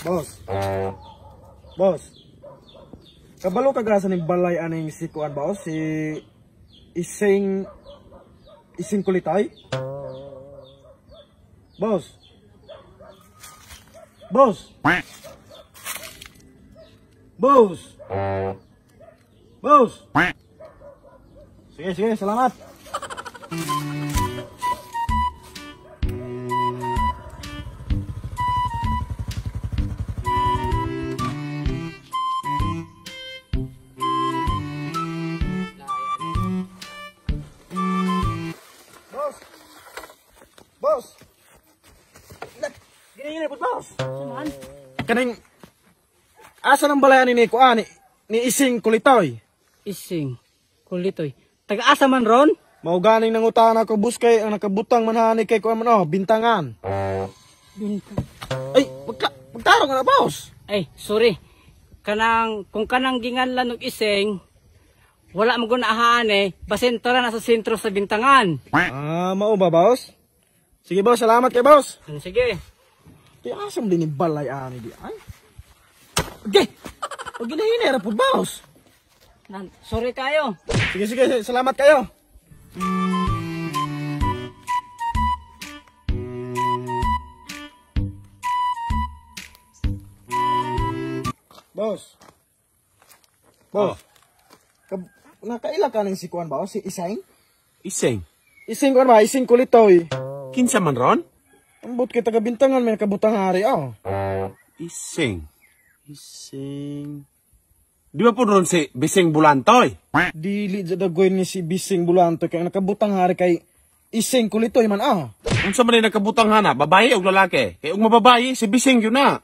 Boss. Boss. Kabalo ka grasa ning balay aning si kuan ba si ising kulitay? Boss. Boss. Boss. Boss. Sige, salamat. Boss. Gini po, boss. Saan? Kaning asa nang balayan ni kuan ni ising kulitoy. Ising kulitoy. Taga-asa man ron? Mao ganing nangutan ako bus kay ang nakabutang manhani kay kuan man bintangan. Bintang. Ay, magtarong na boss. Ay, sorry. Kung kanang ginganlan og ising, wala mo guna ahane, basento na sa sentro sa bintangan. Mao ba boss? Sige boss, salamat kay boss. Sige. Kaya asam din ni balay ani di ay. Okay. O ginahinera po boss. Sorry kayo. Sige, salamat kayo. Boss. Boss. Nakaila ka ng si kuan ba? Si Ising? Ising? Ising kuan ba? Ising kulitoy. Kinsa man ron? Ambot kay taga bintangan may nakabutang hari Ising? Di ba po ron si Bising Bulantoy? Dili jud dagoy ni si Bising Bulantoy kay nakabutang hari kay Ising kulitoy man Unsa man nakabutang hana, babae o lalaki? Kay ug mababayi si Bising yun na.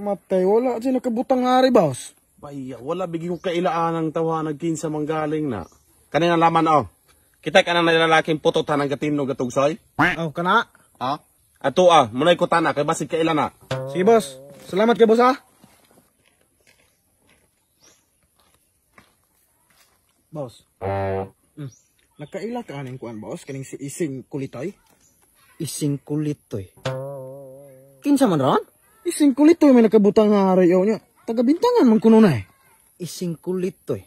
Matay wala jud nakabutang hari boss. Baya, wala bigi ko kailaan ng tawanag kinsa manggaling na. Kanina laman Kita ka na nalalaking putotan ng gatimno gatugsoy? Kana? Ato munay ko tana kay basig kailan na. Sige boss. Salamat kay boss Boss. Nakaila ka aning kuan boss kaning si Ising kulitoy? Ising kulitoy. Kinsa man ron? Ising kulitoy may nakabutang hari niya. Taga bintangan man kuno na Ising kulitoy.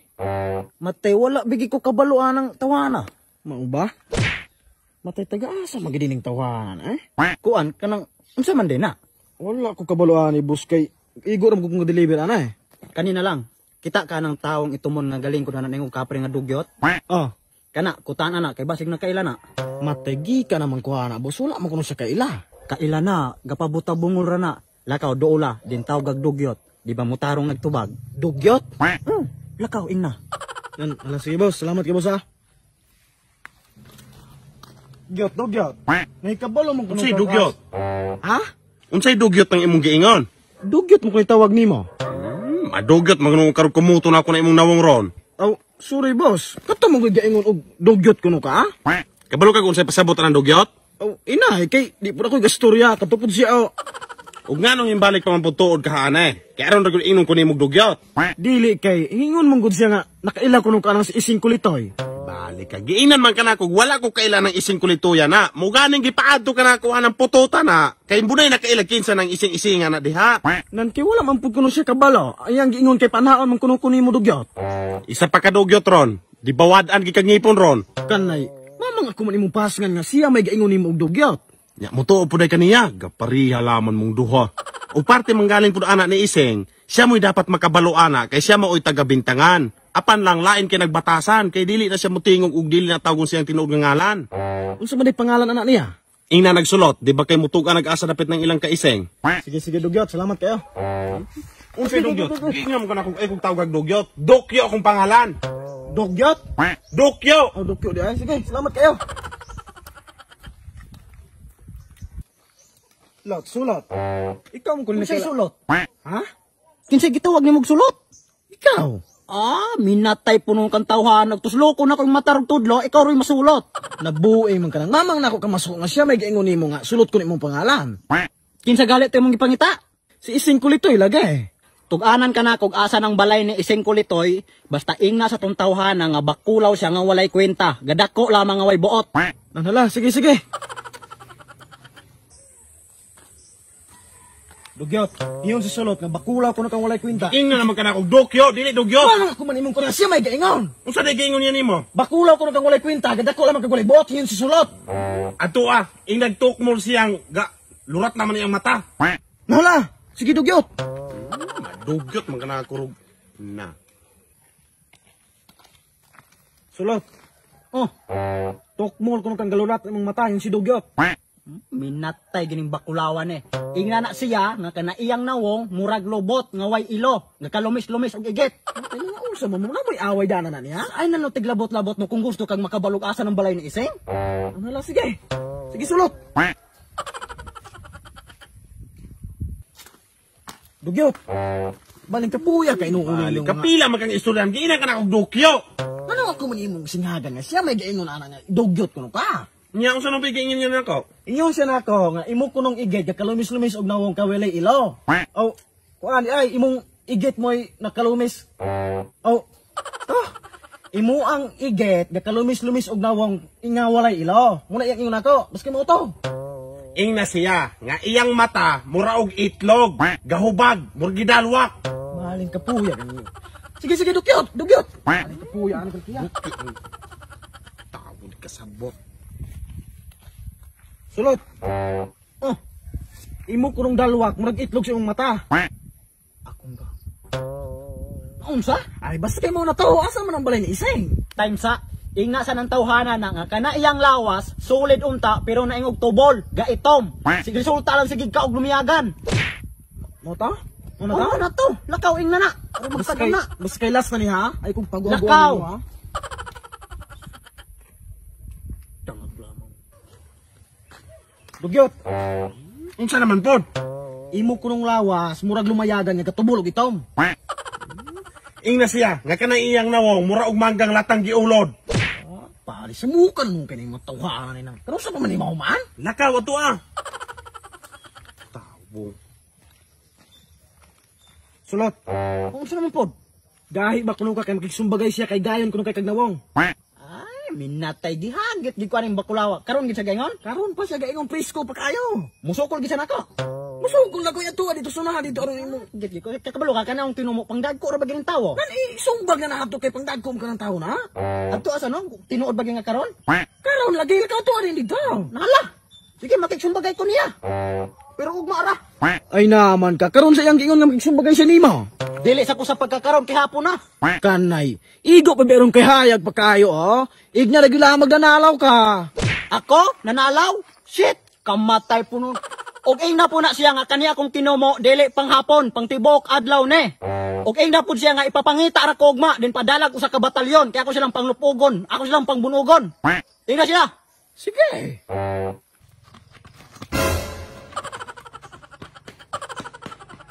Matay wala bigi ko kabaluan ng tawana. Mao ba? Matay taga-asa magidining tawanan Kuan kanang unsa man din na? Wala ko kabaluan ni boss kay igor mo kung deliver Kanina lang. Kita ka ng taong itumon nga galing ko na nangong kapre nga dugyot. Kana kutaan na kay basig na kaila na. Matay gi ka naman kuha boss wala man kuno sa kaila. Kaila na gapabuta bungol ra na. Lakaw doula din tawag gag dugyot. Di ba mutarong nagtubag? Dugyot? Lakaw ingna. Yan, sige boss, salamat kay boss Dugyot. May kabalo mo kuno. Unsay dugyot? Unsay dugyot ng imong giingon? Dugyot mo kuno tawag nimo. Madugyot magno karog kumuto na ako na imong nawong ron. Sorry boss. Kato mo giingon og dugyot kuno ka Kabalo ka kung unsay pasabot ng dugyot? Inay kay di pud ako gastorya katupod siya Ug nganong imbalik pa man pud tuod ka kay aron ra gud inon ko nimog dugyot. Dili kay hingon mong gud siya nga nakaila kuno ka nang si Ising kulitoy. Balik ka. Giinan man ka na kung wala ko kailan ng ising kulituya na. Muganing gipaadto ka na kuha ng pututa na. Kay bunay na kailag kinsa ng ising-isinga na diha. Nanti wala man pud kuno siya kabalo. Ayang giingon kay panaon man kuno mo dugyot. Isa pa ka dugyot ron. Di bawad-an gi kag ngipon ron. Kanay, mamang ako man imong pasngan nga siya may giingon nimo og dugyot. Nya mutuo pud kaniya. Gapariha lamon mong duha. O parte manggaling pud anak ni Ising, siya mo'y dapat makabalo ana kay siya mao'y taga-bintangan. Apan lang lain kay nagbatasan kay dili na siya mutingog ug dili na tawgon siyang tinuod nga ngalan. Unsa man pangalan anak niya? Ina nagsulot, di ba kay mutuga nag-asa dapit ng ilang kaiseng? Sige dugyot, salamat kayo. Unsay dugyot? Ingam ko na kung kung tawag dugyot. Dokyo akong pangalan. Dugyot? Dokyo. Dokyo di ay. Sige, salamat kayo. Sulat. Ikaw mo kuno Unsay sulot? Kinsay gitawag nimo og sulot? Ikaw. Minatay punong kang tawhan. Nagtuslo ko na kung matarog tudlo, ikaw ro'y masulot. Nabuhay man ka nang. Mamang nako ka masuko nga siya may giingon nimo nga. Sulot ko nimong pangalan. Kinsa galit imong gipangita? Si Ising kulitoy lagay. Tug-anan ka na kung asa ng balay ni Ising kulitoy, basta ingna sa tong tawhan nga bakulaw siya nga walay kwenta. Gadako lamang nga way buot. Nanhala, sige. Dugyot, iyon si sulot nga bakulaw ko na kang walay kwinta. Ingna naman ka na kog dukyo, dili dugyo. Paano ako manimong ko na siya may gaingon? Unsa day giingon yan nimo? Bakulaw ko na kang walay kwinta, gadako lamang kang walay buot, iyon si sulot. Ato ing nagtukmol siyang lurat naman iyang mata. Nahala, sige dugyot. Dugyot man kana kurog na. Sulot. Oh, tukmol ko na kang galurat imong mata, iyon si dugyot. Minatay gining bakulawan eh. Inga na siya nga kanaiyang nawong murag lobot nga way ilo, nga kalumis-lumis og igit. Ay nga unsa mo na may away dana na niya? Ay nano tiglabot-labot no kung gusto kang makabalog asa ng balay ni Iseng. Ano lang, sige. Sige sulot. Dugyot. Baling kapuya kay inuulo Kapila man kang istoryan, giina ka na kog dukyo. Ano ako man imong singagan nga siya may gaingon ana nga dugyot kuno ka. Nya unsa nang pigingin niya nako? Inyon siya nako nga imo kunong igit nga kalumis-lumis og nawong kawelay ilo. Oh, kuan ay imong igit mo'y nakalumis. Oh. Imo ang igit nga kalumis-lumis og nawong ingawalay ilo. Muna iyang ingon nako, baski mo to. Ing na siya nga iyang mata mura og itlog, gahubag, murgidalwak. Maling kapuya ganyan. Sige dugyot. Maling kapuya ano kaya? Tawod ka sabot. Sulot. Oh. Imo kunong dalwak murag itlog sa imong mata. Akong ga. Unsa? Ay basta kay mo na to, asa man ang balay ni Iseng? Time sa ingna sa nang tawhana na nga kanaiyang lawas solid unta pero naingog tubol gaitom. Sige sulta lang sige ka og lumiyagan. Mo ta? Ano Oh ta? na to, lakaw ing na. Basta Magtagom na. kay last na ni ha? Ay kung pag-uaguan Lakaw. mo ha? Dugyot. Unsa naman pod? Imo kunong lawas, murag lumayagan nga katubol og itom. Ing na siya nga kanang iyang nawong mura og manggang latang giulod. Pari samukan mo kani matawhaan ni nang. Pero sa pa man imaw man? Lakaw ato Tawo. Sulot. Kung sa naman pod? Gahi ba kuno ka kay makigsumbagay siya kay gayon kuno kay kagnawong? Ay, minatay gihagit gi ko aning bakulawa. Karon gid sa gaingon? Karon pa siya gaingong presko pa kayo. Musukol gid sa nako. Musugol na ko yan tuwa dito sunahan dito aron imo. Gid ko kakabalo ka kanang tinumo pangdagko ra baging tawo. Nan isumbag na nahato kay pangdagkom ka ng tao na. Adto asa no? Tinuod baging nga karon? Karon lagi ka tuwa din dito. Nala. Sige makigsumbagay ko niya. Pero ugma ra. Ay naman ka, karon sa iyang giingon nga magsumbagay siya nimo. Dili sa ko sa pagkakaron kihapon na. Kanay, igo pa beron kay hayag pa kayo, oh. Ignya lagi lang magnanalaw ka. Ako nanalaw? Shit, kamatay po nun. Og ing na po na siya nga kaniya kung tinumo dili panghapon, pangtibok adlaw ne. Og ing na po siya nga ipapangita ra kogma din padalag usa ka batalyon kaya ako silang panglupugon, ako silang pangbunugon. Tingnan siya. Sige.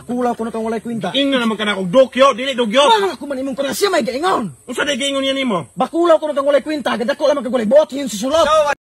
Kulaw ko na kang walay kwinta. Ing na naman ka na kog dukyo, dili dugyo. Paano ako man imong ko na siya may gaingon? Unsa day giingon yan nimo? Bakulaw ko na kang walay kwinta, gadako lamang kang walay buot, yun si sulot.